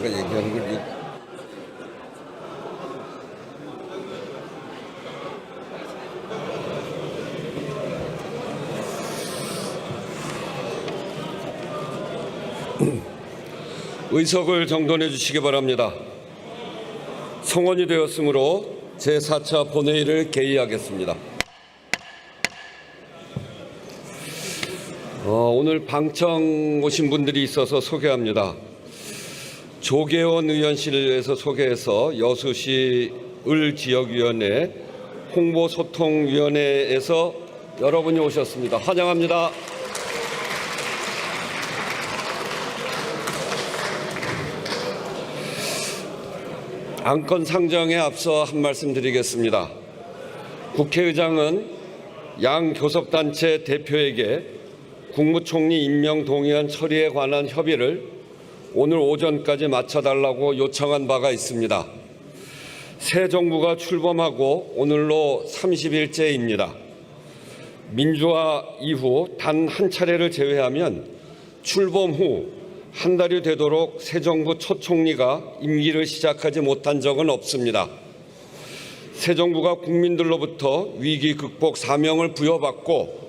내가 얘기하는 걸 의석을 정돈해 주시기 바랍니다. 성원이 되었으므로 제4차 본회의를 개의하겠습니다. 오늘 방청 오신 분들이 있어서 소개합니다. 조계원 의원실에서 소개해서 여수시 을지역위원회 홍보소통위원회에서 여러분이 오셨습니다. 환영합니다. 안건 상정에 앞서 한 말씀 드리겠습니다. 국회의장은 양 교섭단체 대표에게 국무총리 임명 동의안 처리에 관한 협의를 오늘 오전까지 마쳐달라고 요청한 바가 있습니다. 새 정부가 출범하고 오늘로 30일째입니다. 민주화 이후 단 한 차례를 제외하면 출범 후 한 달이 되도록 새 정부 첫 총리가 임기를 시작하지 못한 적은 없습니다. 새 정부가 국민들로부터 위기 극복 사명을 부여받고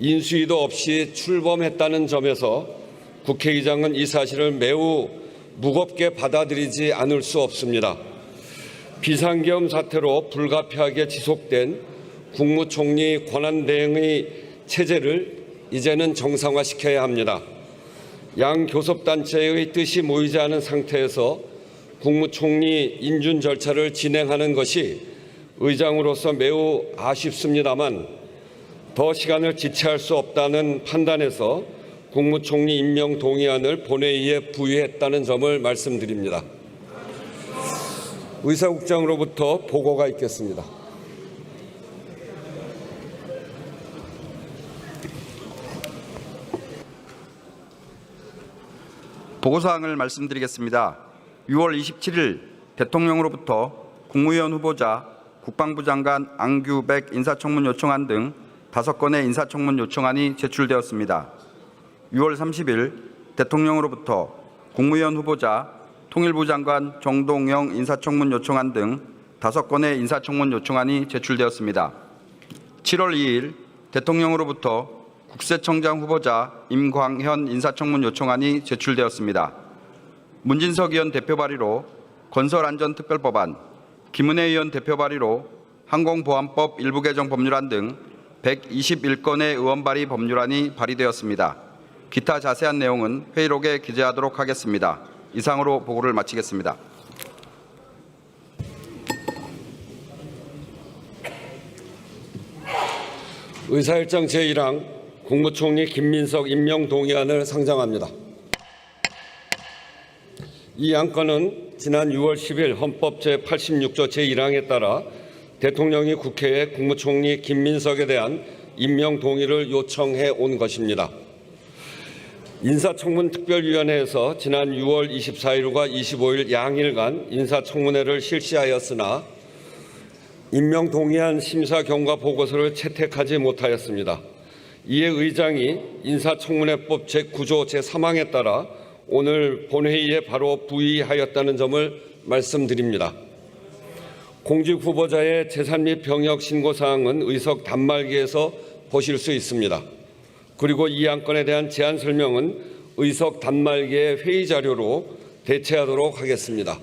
인수위도 없이 출범했다는 점에서 국회의장은 이 사실을 매우 무겁게 받아들이지 않을 수 없습니다. 비상계엄 사태로 불가피하게 지속된 국무총리 권한대행의 체제를 이제는 정상화시켜야 합니다. 양 교섭단체의 뜻이 모이지 않은 상태에서 국무총리 인준 절차를 진행하는 것이 의장으로서 매우 아쉽습니다만 더 시간을 지체할 수 없다는 판단에서 국무총리 임명 동의안을 본회의에 부의했다는 점을 말씀드립니다. 의사국장으로부터 보고가 있겠습니다. 보고사항을 말씀드리겠습니다. 6월 27일 대통령으로부터 국무위원 후보자, 국방부 장관 안규백 인사청문 요청안 등 5건의 인사청문 요청안이 제출되었습니다. 6월 30일 대통령으로부터 국무위원 후보자, 통일부 장관 정동영 인사청문 요청안 등 5건의 인사청문 요청안이 제출되었습니다. 7월 2일 대통령으로부터 국세청장 후보자 임광현 인사청문 요청안이 제출되었습니다. 문진석 의원 대표 발의로 건설안전특별법안, 김은혜 의원 대표 발의로 항공보안법 일부 개정 법률안 등 121건의 의원 발의 법률안이 발의되었습니다. 기타 자세한 내용은 회의록에 기재하도록 하겠습니다. 이상으로 보고를 마치겠습니다. 의사일정 제1항 국무총리 김민석 임명 동의안을 상정합니다. 이 안건은 지난 6월 10일 헌법 제86조 제1항에 따라 대통령이 국회에 국무총리 김민석에 대한 임명 동의를 요청해 온 것입니다. 인사청문특별위원회에서 지난 6월 24일과 25일 양일간 인사청문회를 실시하였으나 임명 동의안 심사 경과 보고서를 채택하지 못하였습니다. 이에 의장이 인사청문회법 제9조 제3항에 따라 오늘 본회의에 바로 부의하였다는 점을 말씀드립니다. 공직 후보자의 재산 및 병역 신고 사항은 의석 단말기에서 보실 수 있습니다. 그리고 이 안건에 대한 제안 설명은 의석 단말기의 회의 자료로 대체하도록 하겠습니다.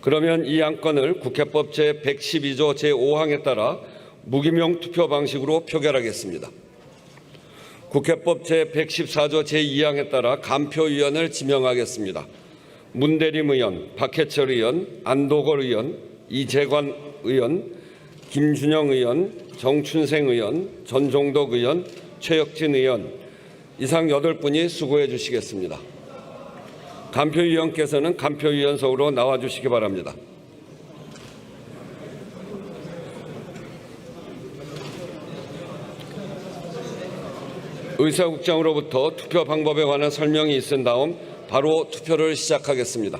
그러면 이 안건을 국회법 제112조 제5항에 따라 무기명 투표 방식으로 표결하겠습니다. 국회법 제114조 제2항에 따라 간표위원을 지명하겠습니다. 문대림 의원, 박해철 의원, 안도걸 의원, 이재관 의원, 김준영 의원, 정춘생 의원, 전종덕 의원, 최혁진 의원 이상 8분이 수고해 주시겠습니다. 간표위원께서는 간표위원석으로 나와 주시기 바랍니다. 의사국장으로부터 투표 방법에 관한 설명이 있은 다음 바로 투표를 시작하겠습니다.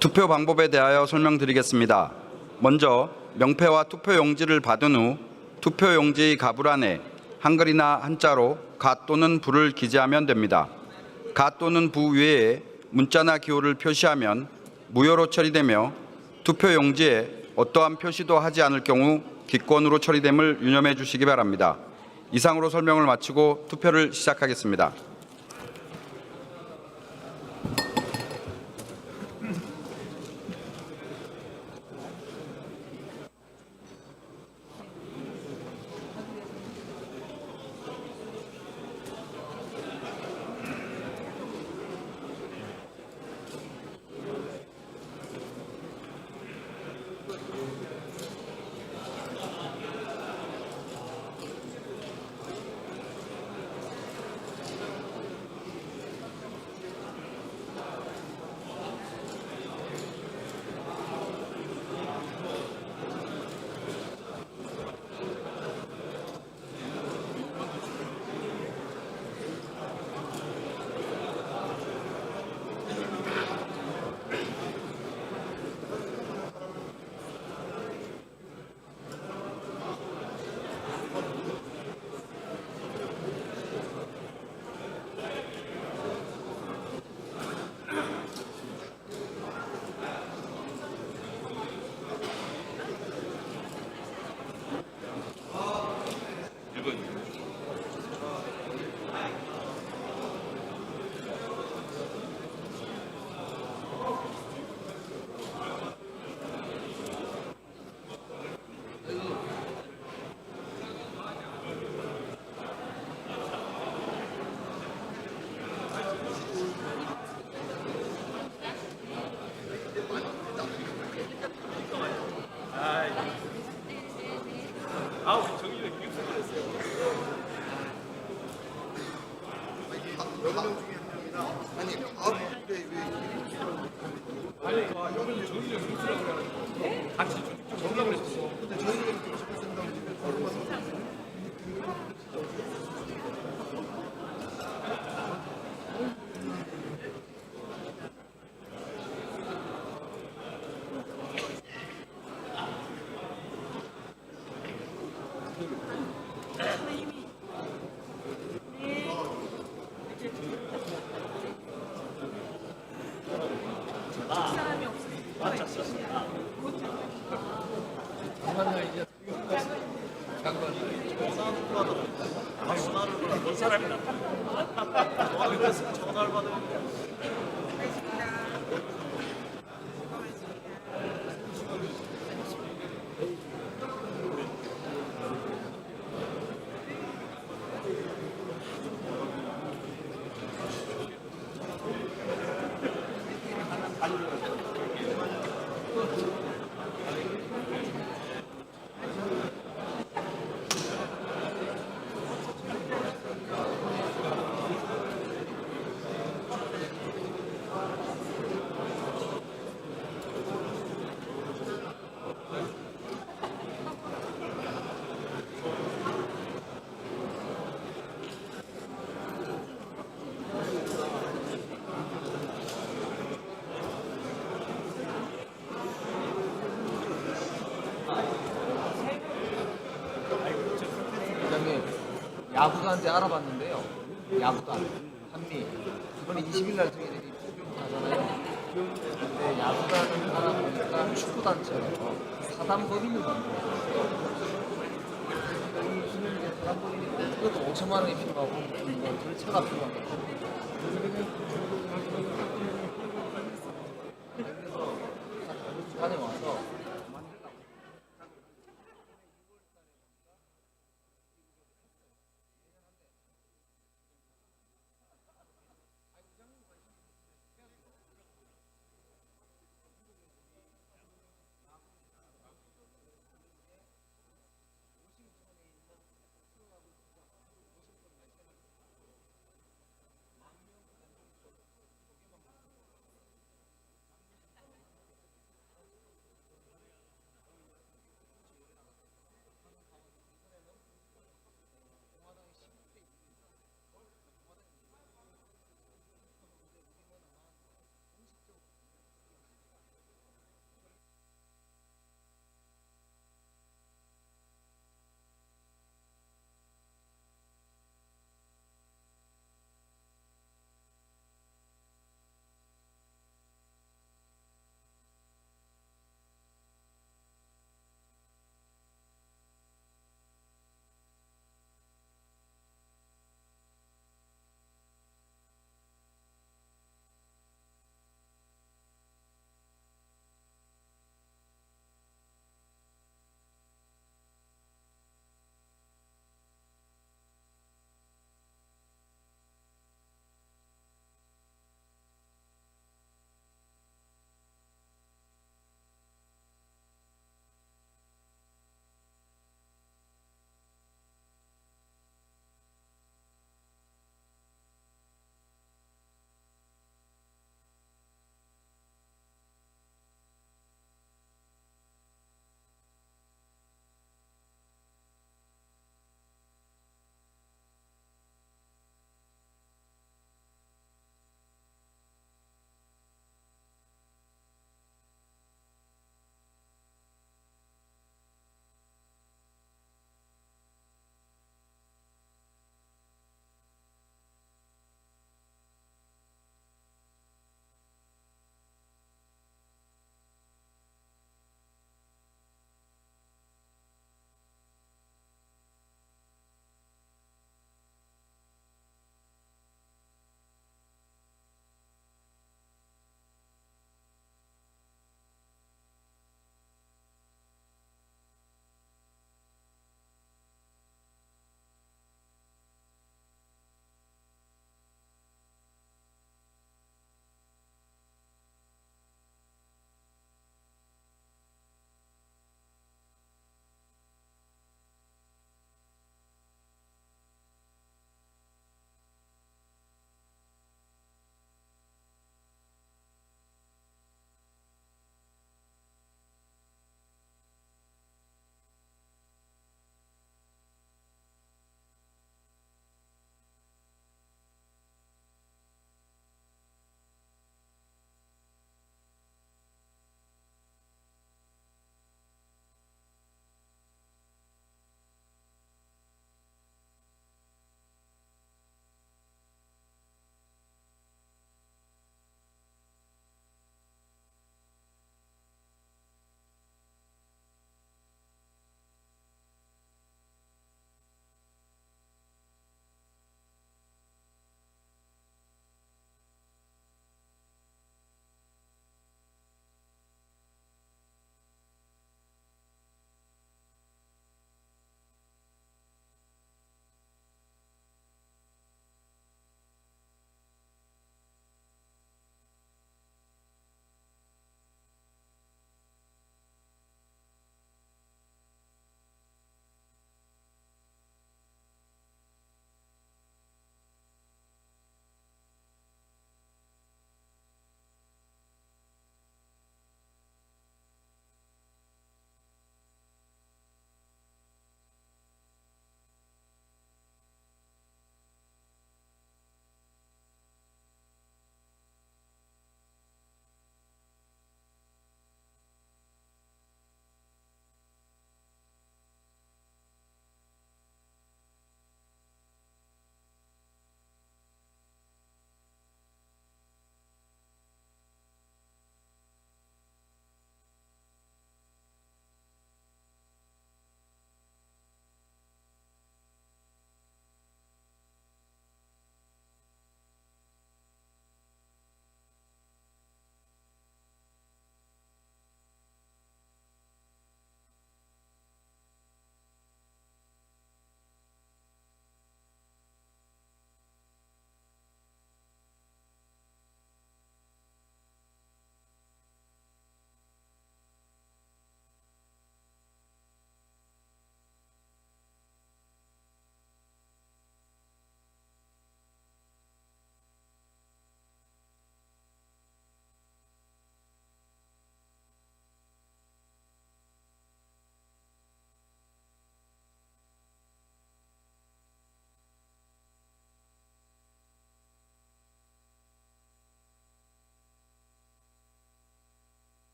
투표 방법에 대하여 설명드리겠습니다. 먼저 명패와 투표용지를 받은 후 투표용지 가불안에 한글이나 한자로 가 또는 부를 기재하면 됩니다. 가 또는 부 외에 문자나 기호를 표시하면 무효로 처리되며 투표용지에 어떠한 표시도 하지 않을 경우 기권으로 처리됨을 유념해 주시기 바랍니다. 이상으로 설명을 마치고 투표를 시작하겠습니다. 야구단한테 알아봤는데요. 야구단, 한미 이번에 20일 날 저희들이 투표 가잖아요. 근데 야구단을 알아보니까 축구단처럼 사단법인을 만들었어요. 이 지금 이제 사람들이 그것도 5천만 원이 필요하고 뭐 절차가 필요합니다. 그래서 다녀와서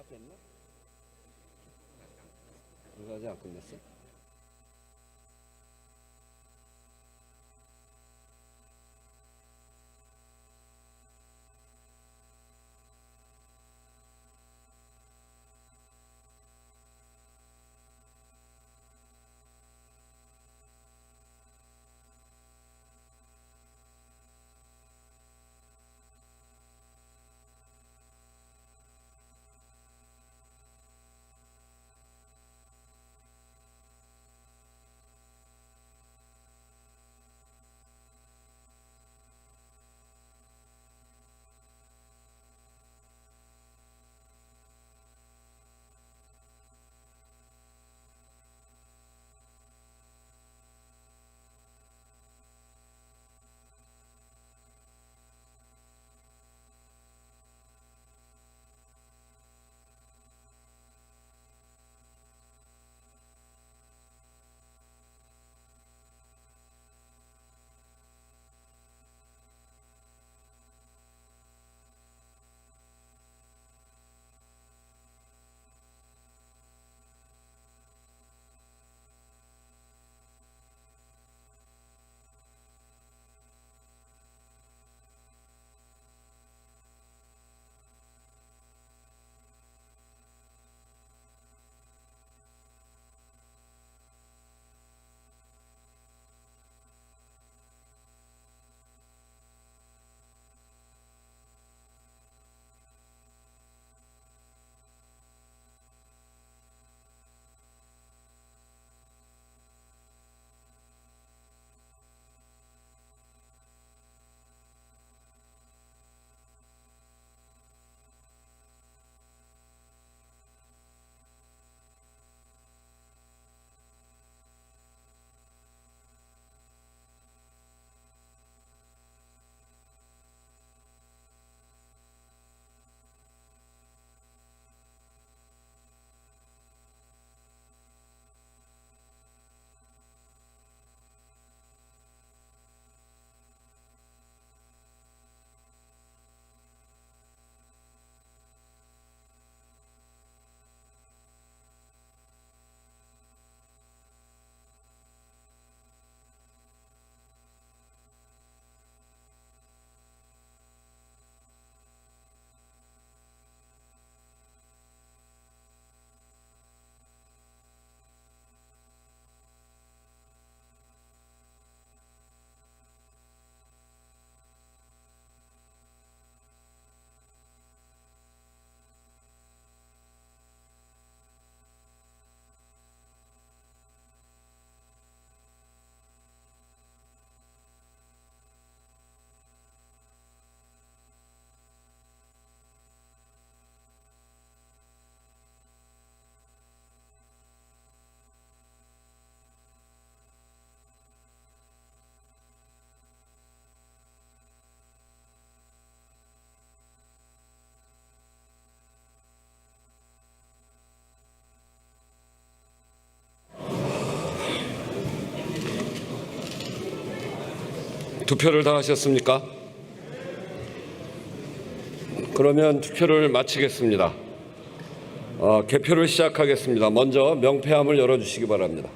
됐나? 이거 아직 안 끝냈어? 투표를 다 하셨습니까? 그러면 투표를 마치겠습니다. 개표를 시작하겠습니다. 먼저 명패함을 열어주시기 바랍니다.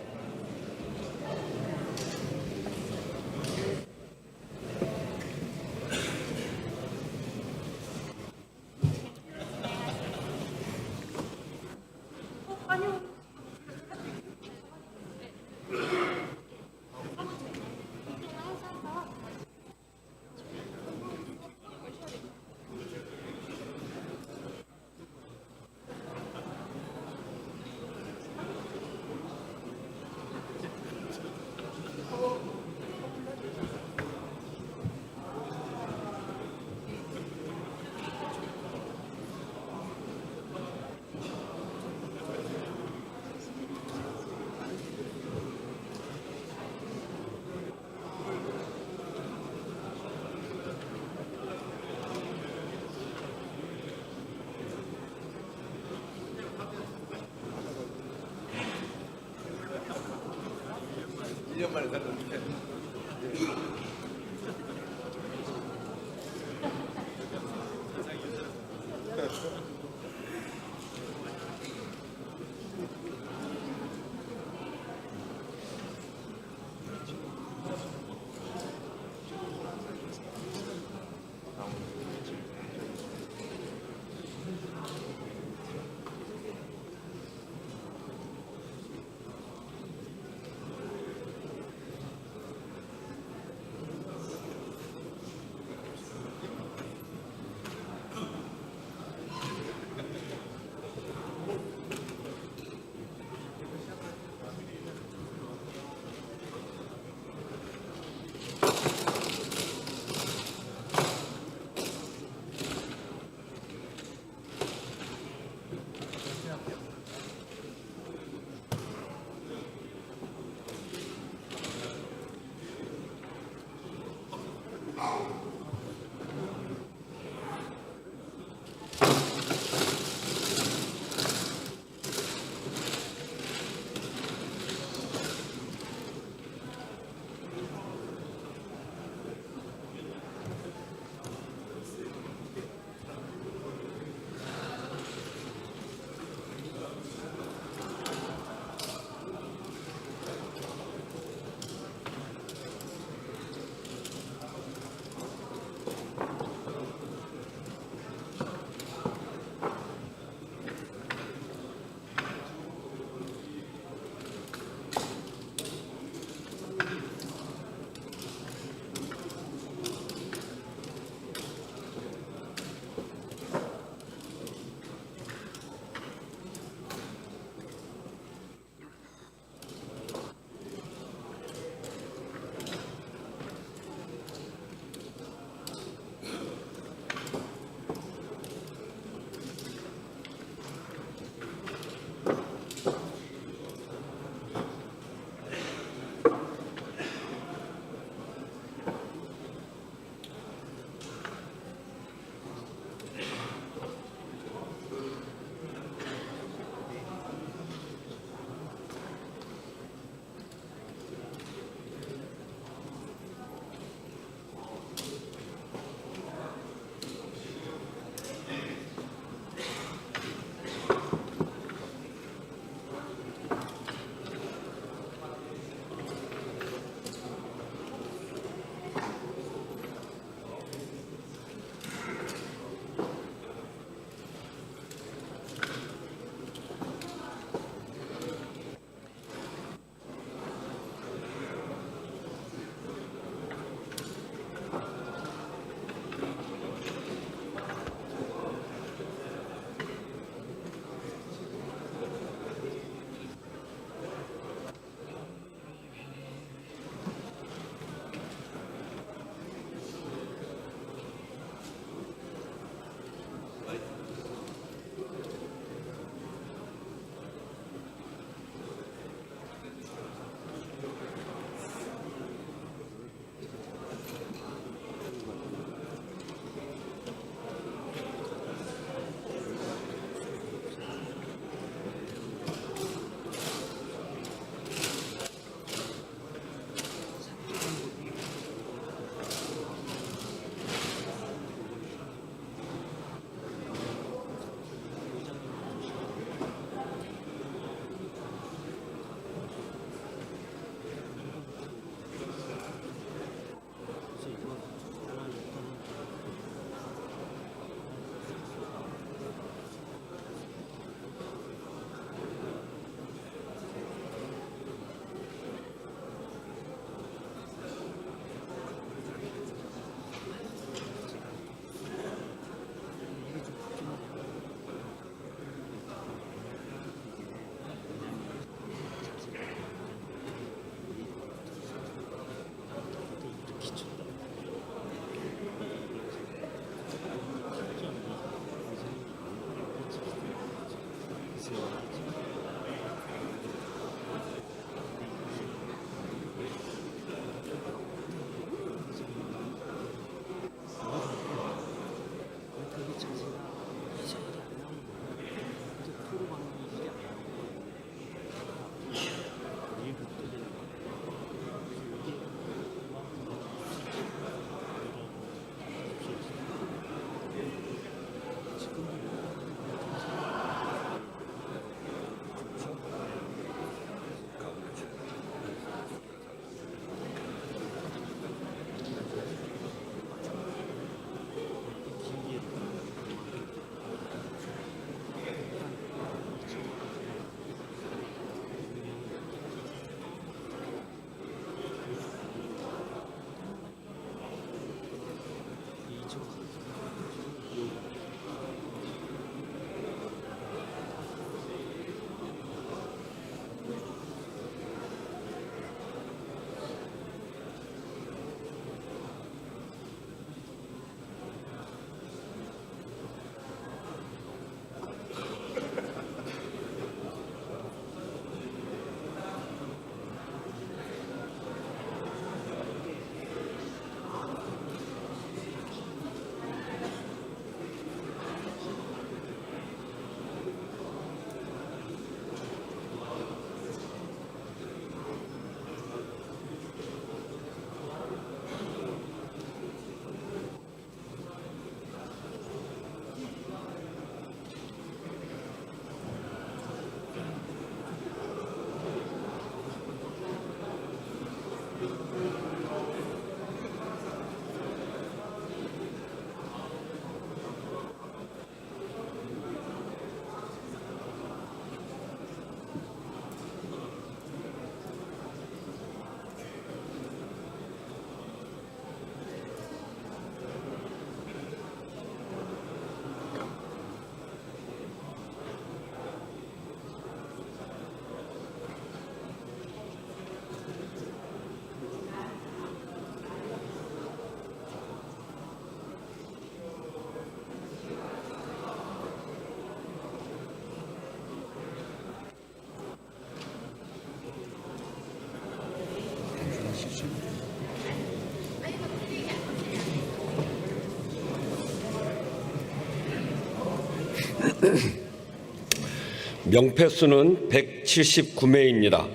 명패 수는 179매입니다.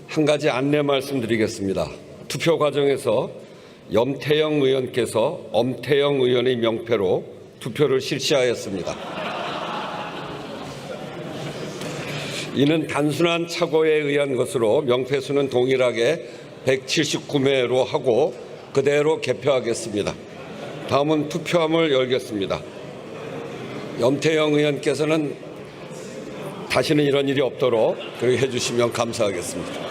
한 가지 안내 말씀드리겠습니다. 투표 과정에서 염태영 의원께서 엄태영 의원의 명패로 투표를 실시하였습니다. 이는 단순한 착오에 의한 것으로 명패 수는 동일하게 179매로 하고 그대로 개표하겠습니다. 다음은 투표함을 열겠습니다. 염태영 의원께서는 다시는 이런 일이 없도록 그렇게 해주시면 감사하겠습니다.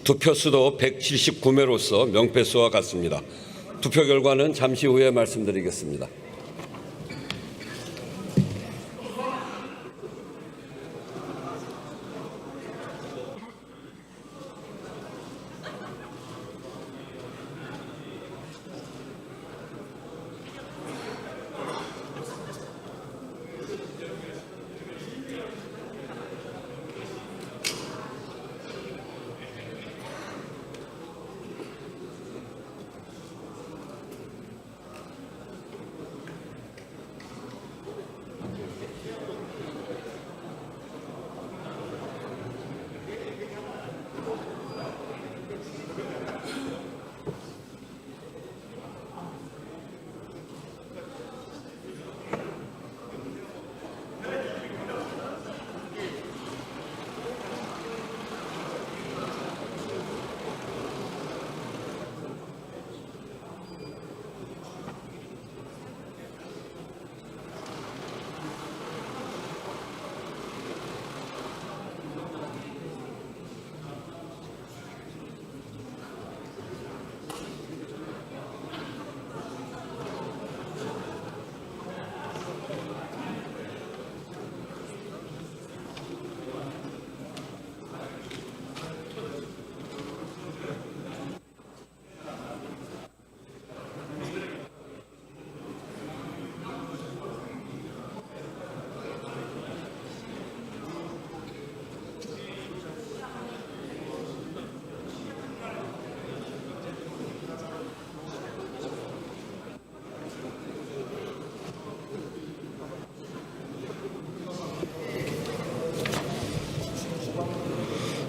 투표수도 179매로서 명패수와 같습니다. 투표 결과는 잠시 후에 말씀드리겠습니다.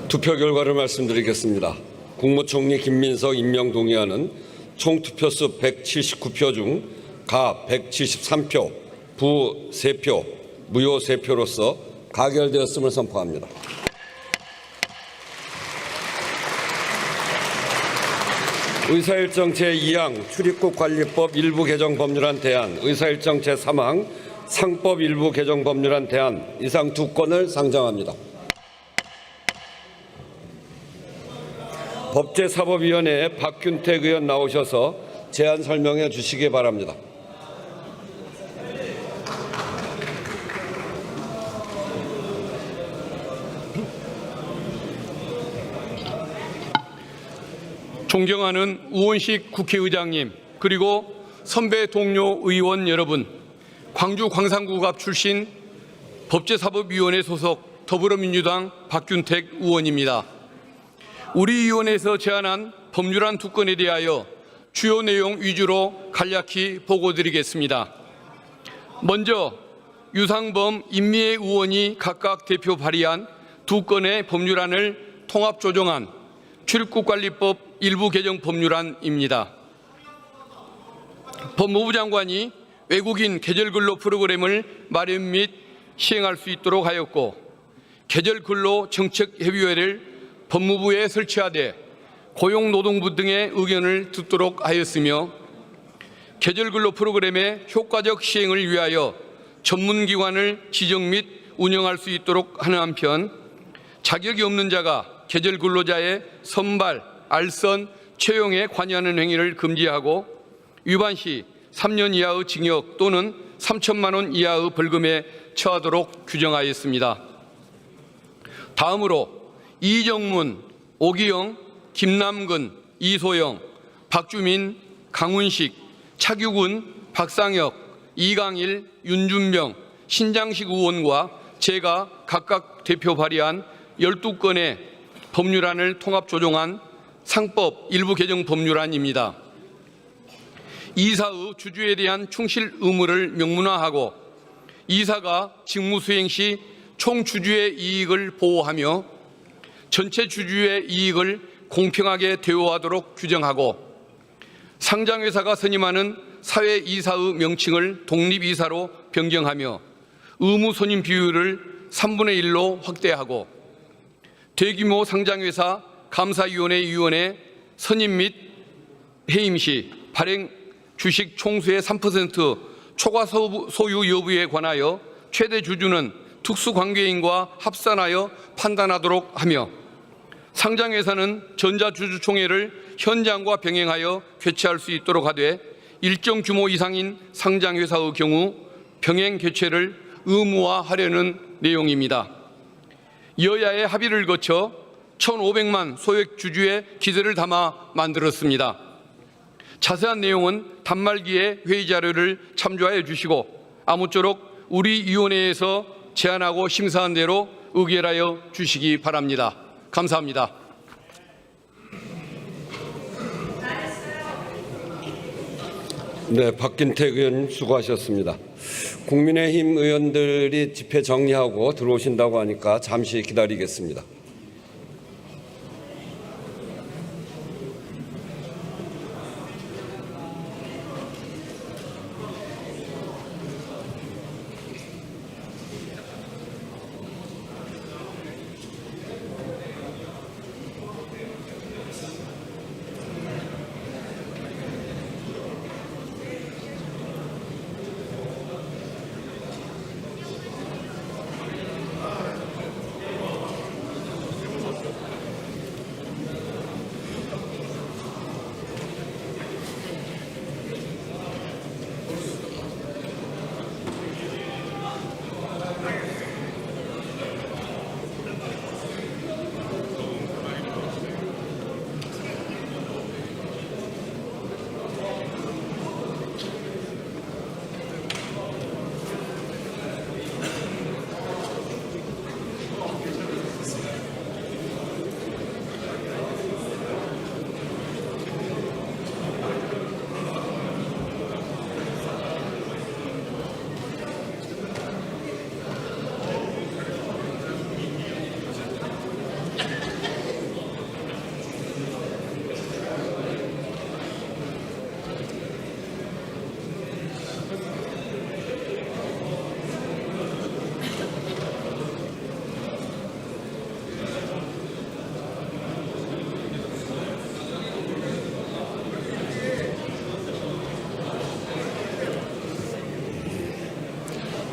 투표 결과를 말씀드리겠습니다. 국무총리 김민석 임명 동의안은 총 투표수 179표 중 가 173표, 부 3표, 무효 3표로서 가결되었음을 선포합니다. 의사일정 제2항 출입국 관리법 일부 개정 법률안 대안, 의사일정 제3항 상법 일부 개정 법률안 대안 이상 두 건을 상정합니다. 법제사법위원회에 박균택 의원 나오셔서 제안 설명해 주시기 바랍니다. 존경하는 우원식 국회의장님, 그리고 선배 동료 의원 여러분, 광주 광산구갑 출신 법제사법위원회 소속 더불어민주당 박균택 의원입니다. 우리 위원회에서 제안한 법률안 두 건에 대하여 주요 내용 위주로 간략히 보고드리겠습니다. 먼저 유상범, 임미애 의원이 각각 대표 발의한 두 건의 법률안을 통합 조정한 출입국관리법 일부 개정 법률안입니다. 법무부 장관이 외국인 계절근로 프로그램을 마련 및 시행할 수 있도록 하였고, 계절근로 정책협의회를 법무부에 설치하되 고용노동부 등의 의견을 듣도록 하였으며, 계절근로 프로그램의 효과적 시행을 위하여 전문기관을 지정 및 운영할 수 있도록 하는 한편, 자격이 없는 자가 계절근로자의 선발, 알선, 채용에 관여하는 행위를 금지하고 위반 시 3년 이하의 징역 또는 3천만 원 이하의 벌금에 처하도록 규정하였습니다. 다음으로 이정문, 오기영, 김남근, 이소영, 박주민, 강훈식, 차규근, 박상혁, 이강일, 윤준병, 신장식 의원과 제가 각각 대표 발의한 12건의 법률안을 통합 조정한 상법 일부 개정 법률안입니다. 이사의 주주에 대한 충실 의무를 명문화하고 이사가 직무 수행 시 총 주주의 이익을 보호하며 전체 주주의 이익을 공평하게 대우하도록 규정하고 상장회사가 선임하는 사회이사의 명칭을 독립이사로 변경하며 의무 선임 비율을 3분의 1로 확대하고 대규모 상장회사 감사위원회 위원회 선임 및 해임 시 발행 주식 총수의 3% 초과 소유 여부에 관하여 최대 주주는 특수관계인과 합산하여 판단하도록 하며 상장회사는 전자주주총회를 현장과 병행하여 개최할 수 있도록 하되 일정 규모 이상인 상장회사의 경우 병행 개최를 의무화하려는 내용입니다. 여야의 합의를 거쳐 1,500만 소액 주주의 기대를 담아 만들었습니다. 자세한 내용은 단말기의 회의 자료를 참조하여 주시고 아무쪼록 우리 위원회에서 제안하고 심사한 대로 의결하여 주시기 바랍니다. 감사합니다. 네, 박균택 의원 수고하셨습니다. 국민의힘 의원들이 집회 정리하고 들어오신다고 하니까 잠시 기다리겠습니다.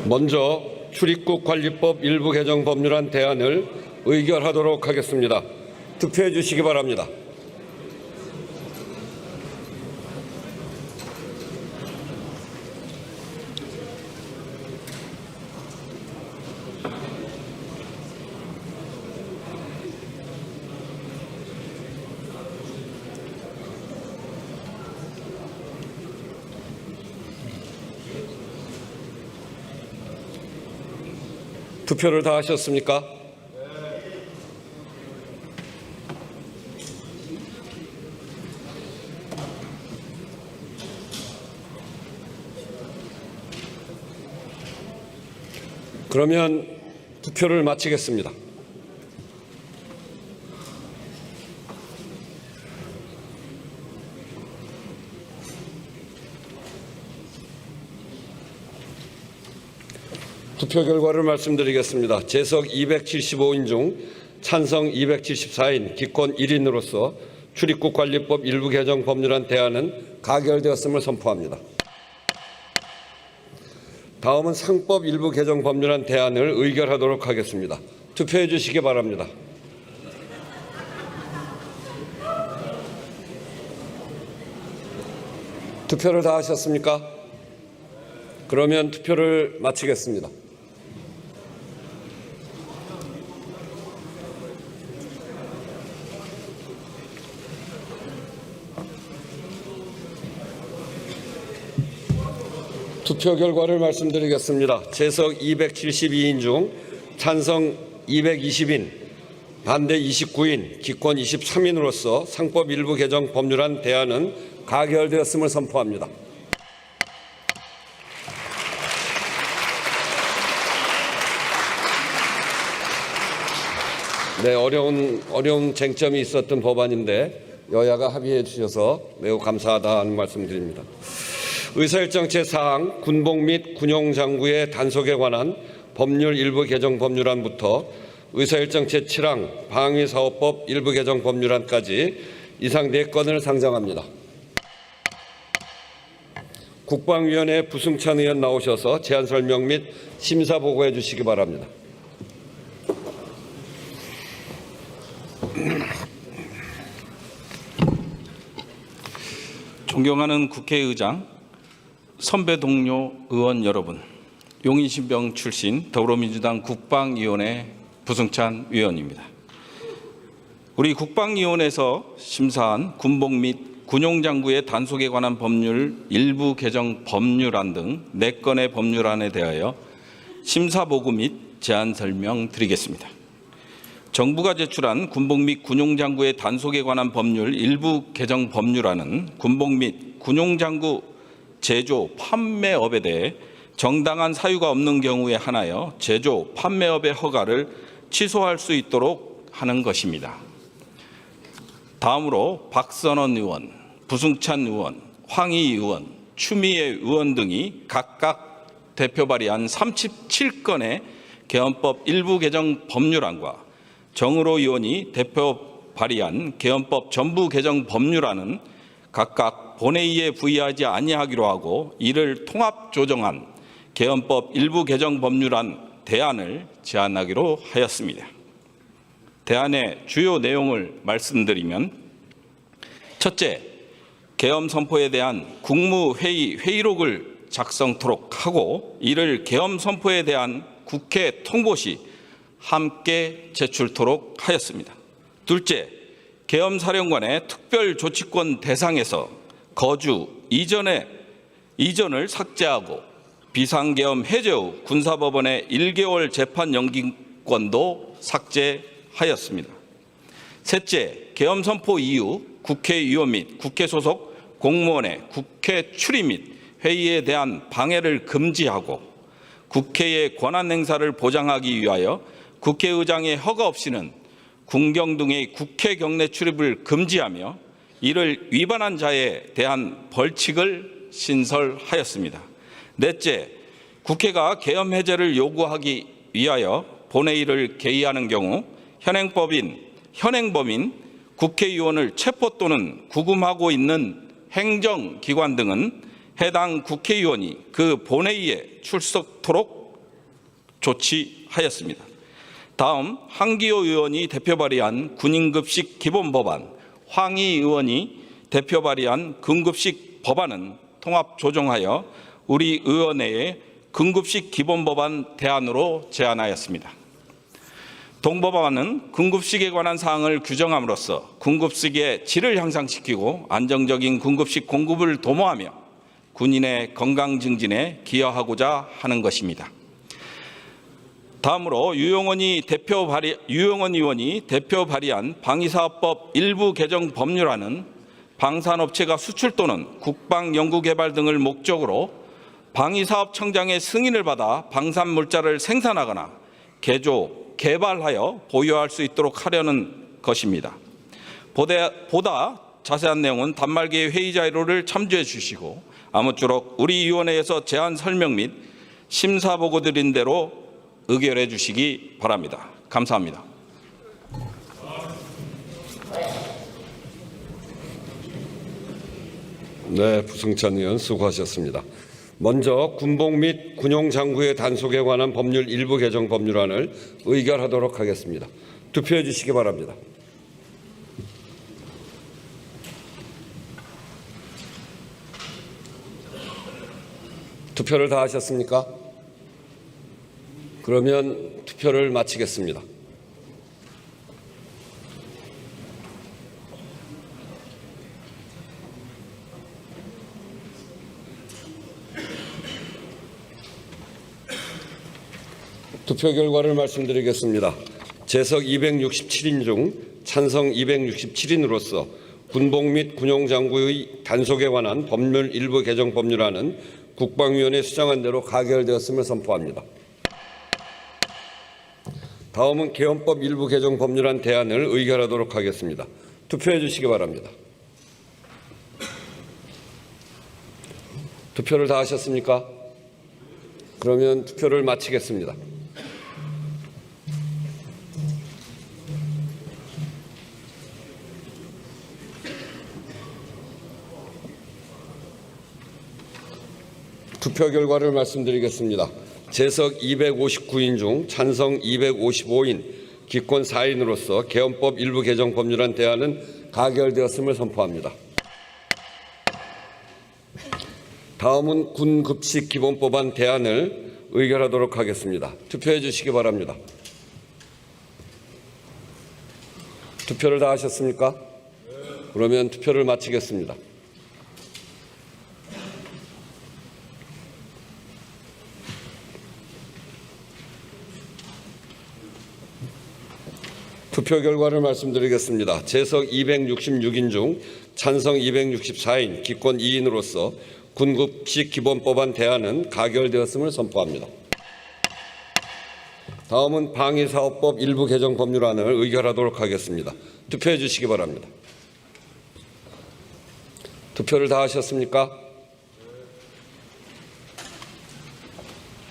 먼저 출입국 관리법 일부 개정 법률안 대안을 의결하도록 하겠습니다. 투표해 주시기 바랍니다. 투표를 다 하셨습니까? 그러면 투표를 마치겠습니다. 투표 결과를 말씀드리겠습니다. 재석 275인 중 찬성 274인, 기권 1인으로서 출입국 관리법 일부 개정 법률안 대안은 가결되었음을 선포합니다. 다음은 상법 일부 개정 법률안 대안을 의결하도록 하겠습니다. 투표해 주시기 바랍니다. 투표를 다 하셨습니까? 그러면 투표를 마치겠습니다. 투표 결과를 말씀드리겠습니다. 재석 272인 중 찬성 220인, 반대 29인, 기권 23인으로서 상법 일부 개정 법률안 대안은 가결되었음을 선포합니다. 네, 어려운 쟁점이 있었던 법안인데 여야가 합의해 주셔서 매우 감사하다는 말씀드립니다. 의사일정 제4항 군복 및 군용장구의 단속에 관한 법률 일부 개정 법률안부터 의사일정 제7항 방위사업법 일부 개정 법률안까지 이상 4건을 상정합니다. 국방위원회 부승찬 의원 나오셔서 제안 설명 및 심사 보고해 주시기 바랍니다. 존경하는 국회의장, 선배 동료 의원 여러분, 용인신병 출신 더불어민주당 국방위원회 부승찬 위원입니다. 우리 국방위원회에서 심사한 군복 및 군용장구의 단속에 관한 법률 일부 개정 법률안 등 4건의 법률안에 대하여 심사보고 및 제안 설명 드리겠습니다. 정부가 제출한 군복 및 군용장구의 단속에 관한 법률 일부 개정 법률안은 군복 및 군용장구 제조, 판매업에 대해 정당한 사유가 없는 경우에 한하여 제조, 판매업의 허가를 취소할 수 있도록 하는 것입니다. 다음으로 박선원 의원, 부승찬 의원, 황희 의원, 추미애 의원 등이 각각 대표 발의한 37건의 개헌법 일부 개정 법률안과 정의로 의원이 대표 발의한 개헌법 전부 개정 법률안은 각각 본회의에 부의하지 아니하기로 하고 이를 통합 조정한 개헌법 일부 개정 법률안 대안을 제안하기로 하였습니다. 대안의 주요 내용을 말씀드리면, 첫째, 계엄 선포에 대한 국무회의 회의록을 작성토록 하고 이를 계엄 선포에 대한 국회 통보 시 함께 제출토록 하였습니다. 둘째, 계엄 사령관의 특별조치권 대상에서 거주 이전을 삭제하고 비상계엄 해제 후 군사법원의 1개월 재판 연기권도 삭제하였습니다. 셋째, 계엄 선포 이후 국회의원 및 국회 소속 공무원의 국회 출입 및 회의에 대한 방해를 금지하고 국회의 권한 행사를 보장하기 위하여 국회의장의 허가 없이는 군경 등의 국회 경내 출입을 금지하며 이를 위반한 자에 대한 벌칙을 신설하였습니다. 넷째, 국회가 계엄 해제를 요구하기 위하여 본회의를 개의하는 경우 현행범인 국회의원을 체포 또는 구금하고 있는 행정기관 등은 해당 국회의원이 그 본회의에 출석토록 조치하였습니다. 다음 한기호 의원이 대표 발의한 군인급식 기본법안, 황희 의원이 대표 발의한 근급식 법안은 통합 조정하여 우리 의원회에 근급식 기본법안 대안으로 제안하였습니다. 동법안은 군급식에 관한 사항을 규정함으로써 군급식의 질을 향상시키고 안정적인 군급식 공급을 도모하며 군인의 건강 증진에 기여하고자 하는 것입니다. 다음으로 유영원 의원이 대표 발의한 방위사업법 일부 개정 법률안은 방산업체가 수출 또는 국방연구개발 등을 목적으로 방위사업청장의 승인을 받아 방산물자를 생산하거나 개조, 개발하여 보유할 수 있도록 하려는 것입니다. 보다 자세한 내용은 단말기의 회의 자료를 참조해 주시고 아무쪼록 우리 위원회에서 제안 설명 및 심사 보고 드린 대로 의결해 주시기 바랍니다. 감사합니다. 네, 부승찬 의원 수고하셨습니다. 먼저 군복 및 군용장구의 단속에 관한 법률 일부 개정 법률안을 의결하도록 하겠습니다. 투표해 주시기 바랍니다. 투표를 다 하셨습니까? 그러면 투표를 마치겠습니다. 투표 결과를 말씀드리겠습니다. 재석 267인 중 찬성 267인으로서 군복 및 군용장구의 단속에 관한 법률 일부 개정 법률안은 국방위원회 수정안 대로 가결되었음을 선포합니다. 다음은 개헌법 일부 개정 법률안 대안을 의결하도록 하겠습니다. 투표해 주시기 바랍니다. 투표를 다 하셨습니까? 그러면 투표를 마치겠습니다. 투표 결과를 말씀드리겠습니다. 재석 259인 중 찬성 255인, 기권 4인으로서 개헌법 일부 개정 법률안 대안은 가결되었음을 선포합니다. 다음은 군급식 기본법안 대안을 의결하도록 하겠습니다. 투표해 주시기 바랍니다. 투표를 다 하셨습니까? 그러면 투표를 마치겠습니다. 투표 결과를 말씀드리겠습니다. 재석 266인 중 찬성 264인, 기권 2인으로서 군급식 기본법안 대안은 가결되었음을 선포합니다. 다음은 방위사업법 일부 개정 법률안을 의결하도록 하겠습니다. 투표해 주시기 바랍니다. 투표를 다 하셨습니까?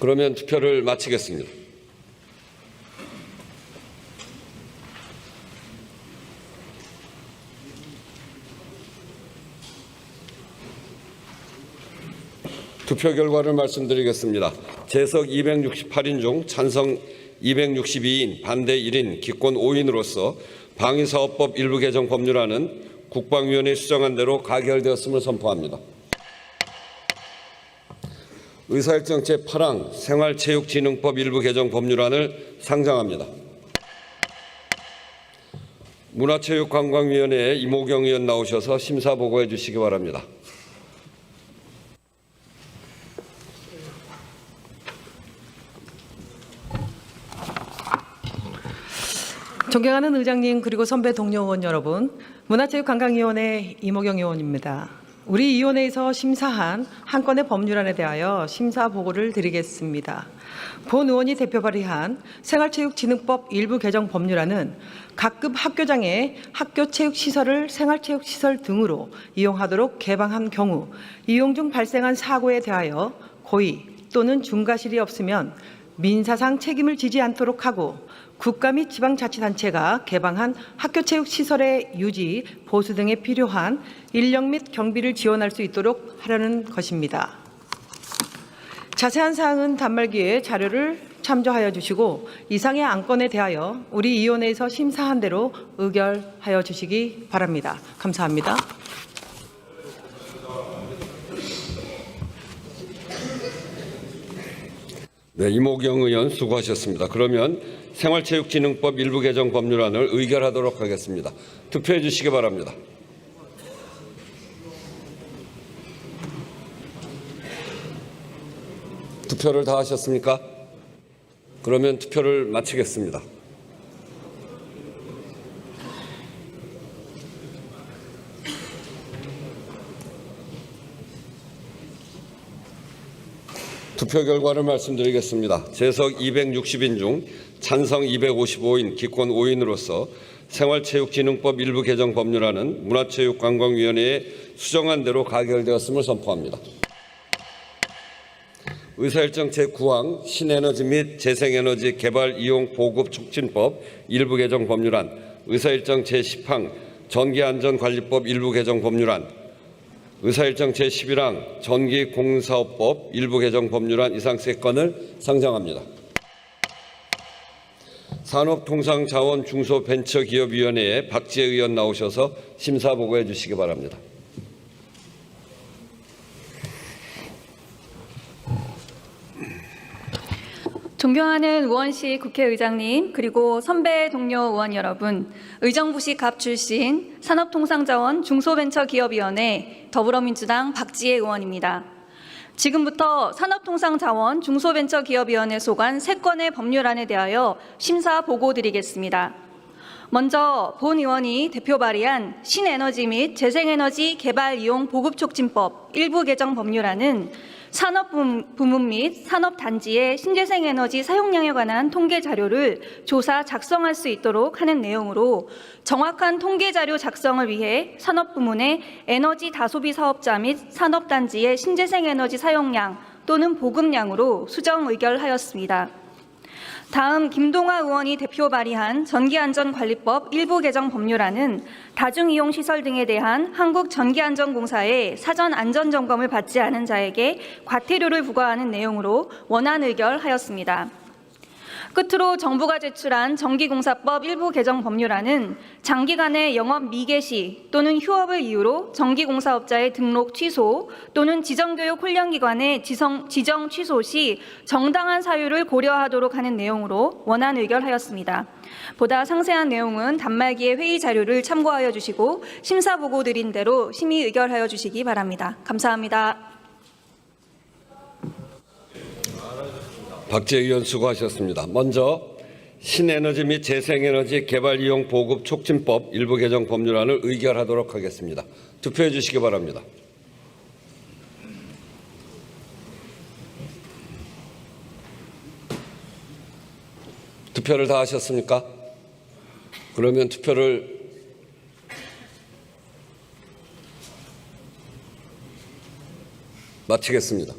그러면 투표를 마치겠습니다. 투표 결과를 말씀드리겠습니다. 재석 268인 중 찬성 262인, 반대 1인, 기권 5인으로서 방위사업법 일부 개정 법률안은 국방위원회 수정안 대로 가결되었음을 선포합니다. 의사일정 제8항 생활체육진흥법 일부 개정 법률안을 상정합니다. 문화체육관광위원회에 이모경 의원 나오셔서 심사 보고해 주시기 바랍니다. 존경하는 의장님 그리고 선배 동료 의원 여러분, 문화체육관광위원회 이모경 의원입니다. 우리 위원회에서 심사한 한 건의 법률안에 대하여 심사 보고를 드리겠습니다. 본 의원이 대표 발의한 생활체육진흥법 일부 개정 법률안은 각급 학교장의 학교체육시설을 생활체육시설 등으로 이용하도록 개방한 경우 이용 중 발생한 사고에 대하여 고의 또는 중과실이 없으면 민사상 책임을 지지 않도록 하고 국가 및 지방자치단체가 개방한 학교체육시설의 유지, 보수 등에 필요한 인력 및 경비를 지원할 수 있도록 하려는 것입니다. 자세한 사항은 단말기에 자료를 참조하여 주시고 이상의 안건에 대하여 우리 위원회에서 심사한 대로 의결하여 주시기 바랍니다. 감사합니다. 네, 이모경 의원 수고하셨습니다. 그러면 생활체육진흥법 일부 개정 법률안을 의결하도록 하겠습니다. 투표해 주시기 바랍니다. 투표를 다 하셨습니까? 그러면 투표를 마치겠습니다. 투표 결과를 말씀드리겠습니다. 재석 260인 중 찬성 255인, 기권 5인으로서 생활체육진흥법 일부 개정 법률안은 문화체육관광위원회에 수정한 대로 가결되었음을 선포합니다. 의사일정 제9항 신에너지 및 재생에너지 개발 이용 보급 촉진법 일부 개정 법률안, 의사일정 제10항 전기안전관리법 일부 개정 법률안, 의사일정 제11항 전기공사업법 일부 개정 법률안 이상 3건을 상정합니다. 산업통상자원중소벤처기업위원회에 박지혜 의원 나오셔서 심사 보고해 주시기 바랍니다. 존경하는 우원식 국회의장님, 그리고 선배 동료 의원 여러분, 의정부시 갑 출신 산업통상자원 중소벤처기업위원회 더불어민주당 박지혜 의원입니다. 지금부터 산업통상자원 중소벤처기업위원회 소관 3건의 법률안에 대하여 심사 보고 드리겠습니다. 먼저 본 의원이 대표 발의한 신에너지 및 재생에너지 개발 이용 보급 촉진법 일부 개정 법률안은 산업부문 및 산업단지의 신재생에너지 사용량에 관한 통계 자료를 조사 작성할 수 있도록 하는 내용으로 정확한 통계 자료 작성을 위해 산업부문의 에너지 다소비 사업자 및 산업단지의 신재생에너지 사용량 또는 보급량으로 수정 의결하였습니다. 다음 김동화 의원이 대표 발의한 전기안전관리법 일부 개정 법률안은 다중이용시설 등에 대한 한국전기안전공사의 사전 안전점검을 받지 않은 자에게 과태료를 부과하는 내용으로 원안 의결하였습니다. 끝으로 정부가 제출한 전기공사법 일부 개정 법률안은 장기간의 영업 미개시 또는 휴업을 이유로 전기공사업자의 등록 취소 또는 지정교육 훈련기관의 지정 취소 시 정당한 사유를 고려하도록 하는 내용으로 원안 의결하였습니다. 보다 상세한 내용은 단말기의 회의 자료를 참고하여 주시고 심사 보고 드린 대로 심의 의결하여 주시기 바랍니다. 감사합니다. 박지혜 의원 수고하셨습니다. 먼저 신에너지 및 재생에너지 개발 이용 보급 촉진법 일부 개정 법률안을 의결하도록 하겠습니다. 투표해 주시기 바랍니다. 투표를 다 하셨습니까? 그러면 투표를 마치겠습니다.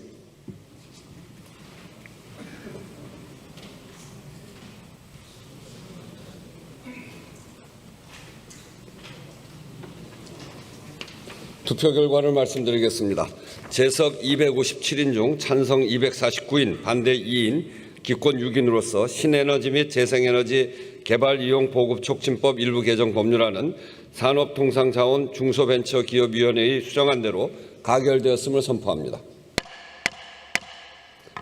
투표 결과를 말씀드리겠습니다. 재석 257인 중 찬성 249인, 반대 2인, 기권 6인으로서 신에너지 및 재생에너지 개발 이용 보급 촉진법 일부 개정 법률안은 산업통상자원 중소벤처기업위원회의 수정안 대로 가결되었음을 선포합니다.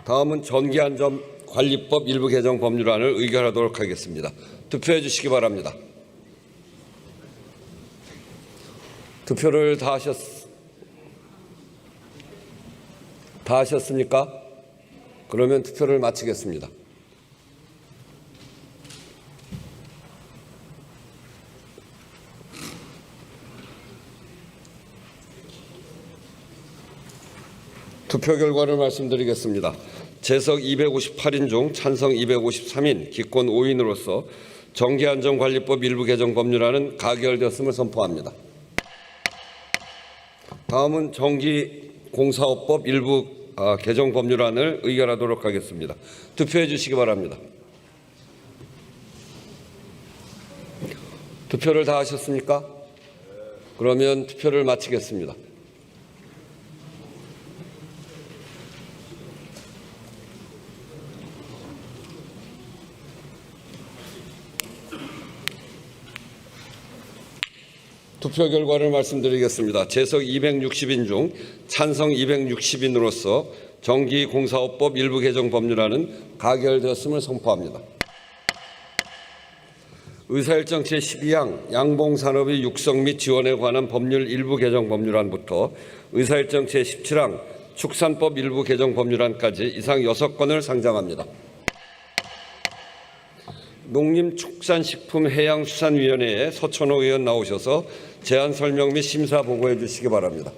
다음은 전기안전관리법 일부 개정 법률안을 의결하도록 하겠습니다. 투표해 주시기 바랍니다. 투표를 다 하셨습니까? 그러면 투표를 마치겠습니다. 투표 결과를 말씀드리겠습니다. 재석 258인 중 찬성 253인, 기권 5인으로서 전기안전관리법 일부 개정 법률안은 가결되었음을 선포합니다. 다음은 전기공사업법 일부 개정 법률안을 의결하도록 하겠습니다. 투표해 주시기 바랍니다. 투표를 다 하셨습니까? 그러면 투표를 마치겠습니다. 투표 결과를 말씀드리겠습니다. 재석 260인 중 찬성 260인으로서 전기공사업법 일부 개정 법률안은 가결되었음을 선포합니다. 의사일정 제12항 양봉산업의 육성 및 지원에 관한 법률 일부 개정 법률안부터 의사일정 제17항 축산법 일부 개정 법률안까지 이상 6건을 상정합니다. 농림축산식품해양수산위원회에 서천호 의원 나오셔서 제안 설명 및 심사 보고해 주시기 바랍니다.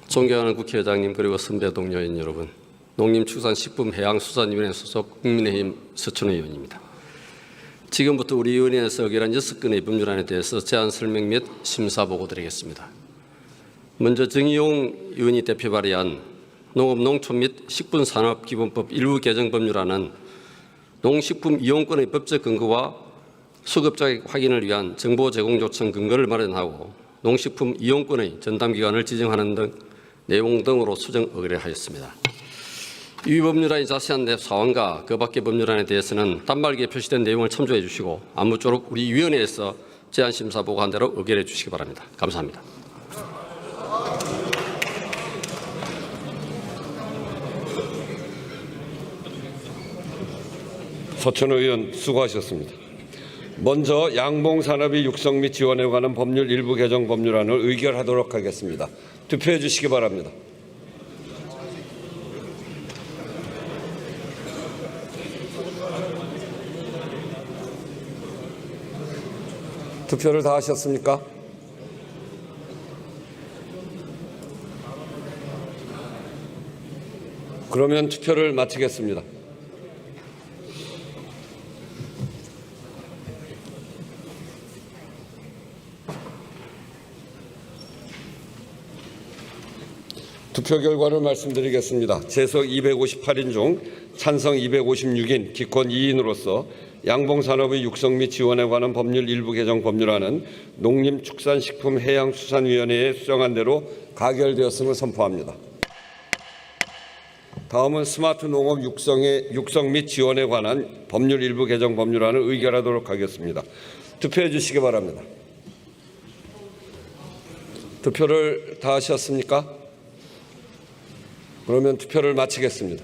존경하는 국회의장님 그리고 선배 동료인 여러분, 농림축산식품해양수산위원회 소속 국민의힘 서천호 의원입니다. 지금부터 우리 위원회에서 의결한 6건의 법률안에 대해서 제안 설명 및 심사 보고 드리겠습니다. 먼저 정의용 의원이 대표 발의한 농업, 농촌 및 식품산업기본법 일부 개정 법률안은 농식품 이용권의 법적 근거와 수급자의 확인을 위한 정보 제공 요청 근거를 마련하고 농식품 이용권의 전담기관을 지정하는 등 내용 등으로 수정 의결하였습니다. 이 법률안의 자세한 사항과 그 밖의 법률안에 대해서는 단말기에 표시된 내용을 참조해 주시고 아무쪼록 우리 위원회에서 제안 심사 보고한 대로 의결해 주시기 바랍니다. 감사합니다. 서천호 의원 수고하셨습니다. 먼저 양봉산업의 육성 및 지원에 관한 법률 일부 개정 법률안을 의결하도록 하겠습니다. 투표해 주시기 바랍니다. 투표를 다 하셨습니까? 그러면 투표를 마치겠습니다. 투표 결과를 말씀드리겠습니다. 재석 258인 중 찬성 256인, 기권 2인으로서 양봉산업의 육성 및 지원에 관한 법률 일부 개정 법률안은 농림축산식품해양수산위원회에 수정한 대로 가결되었음을 선포합니다. 다음은 스마트 농업 육성 및 지원에 관한 법률 일부 개정 법률안을 의결하도록 하겠습니다. 투표해 주시기 바랍니다. 투표를 다 하셨습니까? 그러면 투표를 마치겠습니다.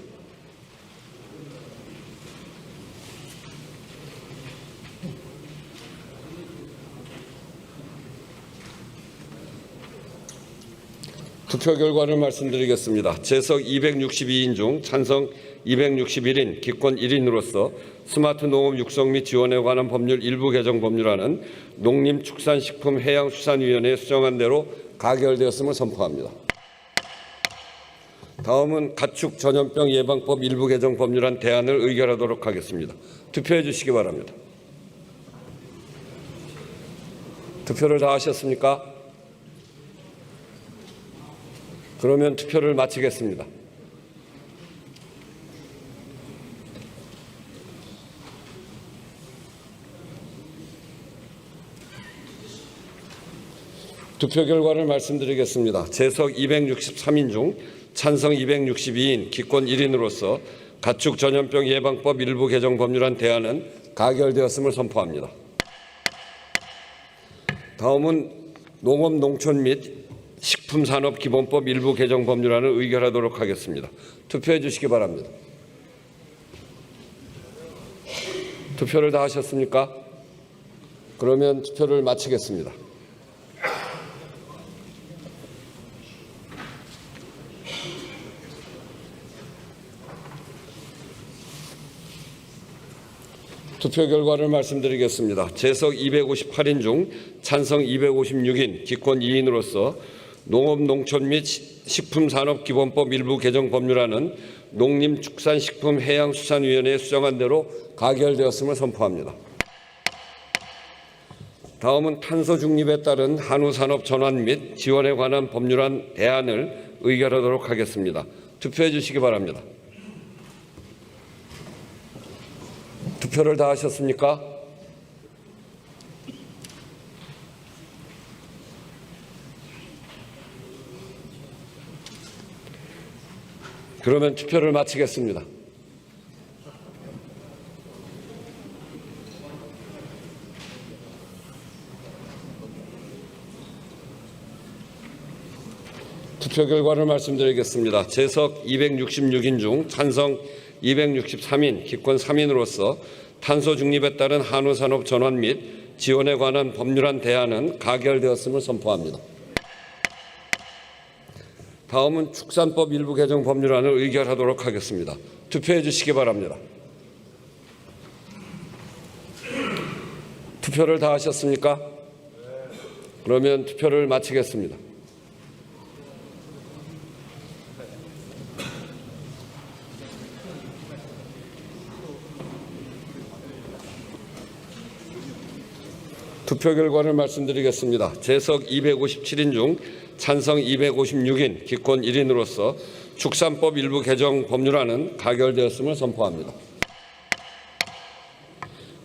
투표 결과를 말씀드리겠습니다. 재석 262인 중 찬성 261인, 기권 1인으로서 스마트 농업 육성 및 지원에 관한 법률 일부 개정 법률안은 농림축산식품해양수산위원회에 수정한 대로 가결되었음을 선포합니다. 다음은 가축 전염병 예방법 일부 개정 법률안 대안을 의결하도록 하겠습니다. 투표해 주시기 바랍니다. 투표를 다 하셨습니까? 그러면 투표를 마치겠습니다. 투표 결과를 말씀드리겠습니다. 재석 263인 중 찬성 262인, 기권 1인으로서 가축 전염병 예방법 일부 개정 법률안 대안은 가결되었음을 선포합니다. 다음은 농업, 농촌 및 식품산업기본법 일부 개정 법률안을 의결하도록 하겠습니다. 투표해 주시기 바랍니다. 투표를 다 하셨습니까? 그러면 투표를 마치겠습니다. 투표 결과를 말씀드리겠습니다. 재석 258인 중 찬성 256인, 기권 2인으로서 농업, 농촌 및 식품산업기본법 일부 개정 법률안은 농림축산식품해양수산위원회에 수정한 대로 가결되었음을 선포합니다. 다음은 탄소 중립에 따른 한우산업 전환 및 지원에 관한 법률안 대안을 의결하도록 하겠습니다. 투표해 주시기 바랍니다. 투표를 다 하셨습니까? 그러면 투표를 마치겠습니다. 투표 결과를 말씀드리겠습니다. 재석 266인 중 찬성 263인, 기권 3인으로서 탄소 중립에 따른 한우산업 전환 및 지원에 관한 법률안 대안은 가결되었음을 선포합니다. 다음은 축산법 일부 개정 법률안을 의결하도록 하겠습니다. 투표해 주시기 바랍니다. 투표를 다 하셨습니까? 그러면 투표를 마치겠습니다. 투표 결과를 말씀드리겠습니다. 재석 257인 중 찬성 256인, 기권 1인으로서 축산법 일부 개정 법률안은 가결되었음을 선포합니다.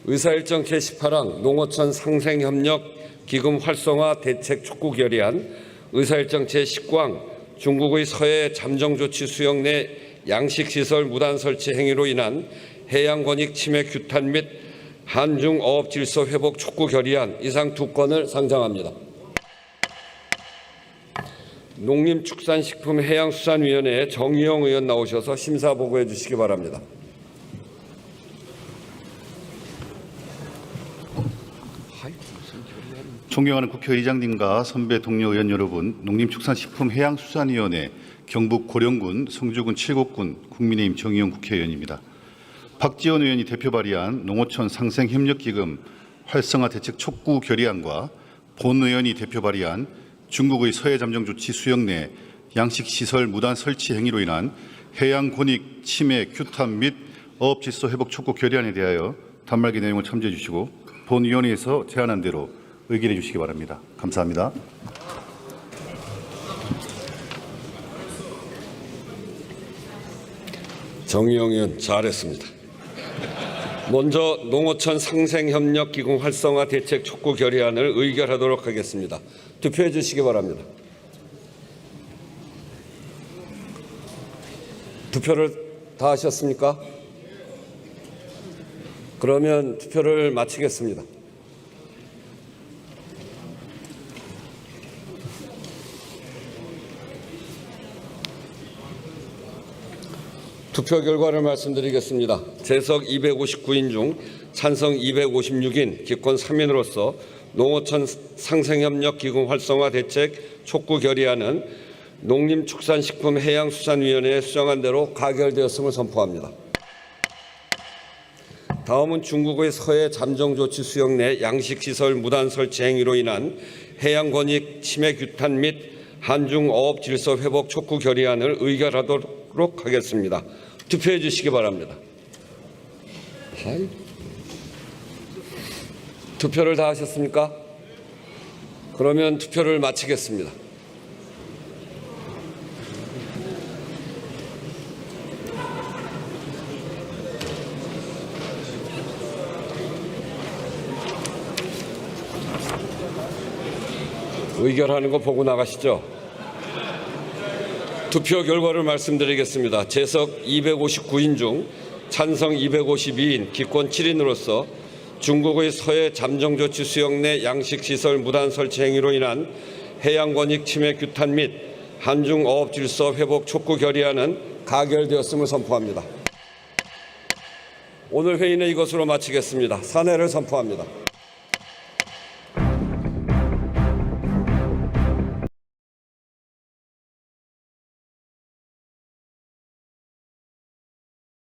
의사일정 제18항 농어촌 상생협력 기금 활성화 대책 촉구 결의안, 의사일정 제19항 중국의 서해 잠정조치 수역 내 양식시설 무단 설치 행위로 인한 해양권익 침해 규탄 및 한중 어업 질서 회복 촉구 결의안 이상 2건을 상정합니다. 농림축산식품해양수산위원회에 정의용 의원 나오셔서 심사 보고해 주시기 바랍니다. 존경하는 국회의장님과 선배 동료 의원 여러분, 농림축산식품해양수산위원회 경북 고령군, 성주군, 칠곡군 국민의힘 정의용 국회의원입니다. 박지원 의원이 대표 발의한 농어촌 상생협력기금 활성화 대책 촉구 결의안과 본 의원이 대표 발의한 중국의 서해 잠정조치 수역 내 양식시설 무단 설치 행위로 인한 해양 권익 침해 규탄 및 어업질서 회복 촉구 결의안에 대하여 단말기 내용을 참조해 주시고 본 위원회에서 제안한 대로 의결해 주시기 바랍니다. 감사합니다. 정의용 의원 잘했습니다. 먼저 농어촌 상생협력기금 활성화 대책 촉구 결의안을 의결하도록 하겠습니다. 투표해 주시기 바랍니다. 투표를 다 하셨습니까? 그러면 투표를 마치겠습니다. 투표 결과를 말씀드리겠습니다. 재석 259인 중 찬성 256인, 기권 3인으로서 농어촌 상생협력기금 활성화 대책 촉구 결의안은 농림축산식품해양수산위원회에 수정한 대로 가결되었음을 선포합니다. 다음은 중국의 서해 잠정조치 수역 내 양식시설 무단 설치 행위로 인한 해양권익 침해 규탄 및 한중 어업 질서 회복 촉구 결의안을 의결하도록 하겠습니다. 투표해 주시기 바랍니다. 투표를 다 하셨습니까? 그러면 투표를 마치겠습니다. 의결하는 거 보고 나가시죠. 투표 결과를 말씀드리겠습니다. 재석 259인 중 찬성 252인, 기권 7인으로서 중국의 서해 잠정조치 수역 내 양식시설 무단 설치 행위로 인한 해양권익 침해 규탄 및 한중 어업 질서 회복 촉구 결의안은 가결되었음을 선포합니다. 오늘 회의는 이것으로 마치겠습니다. 산회를 선포합니다.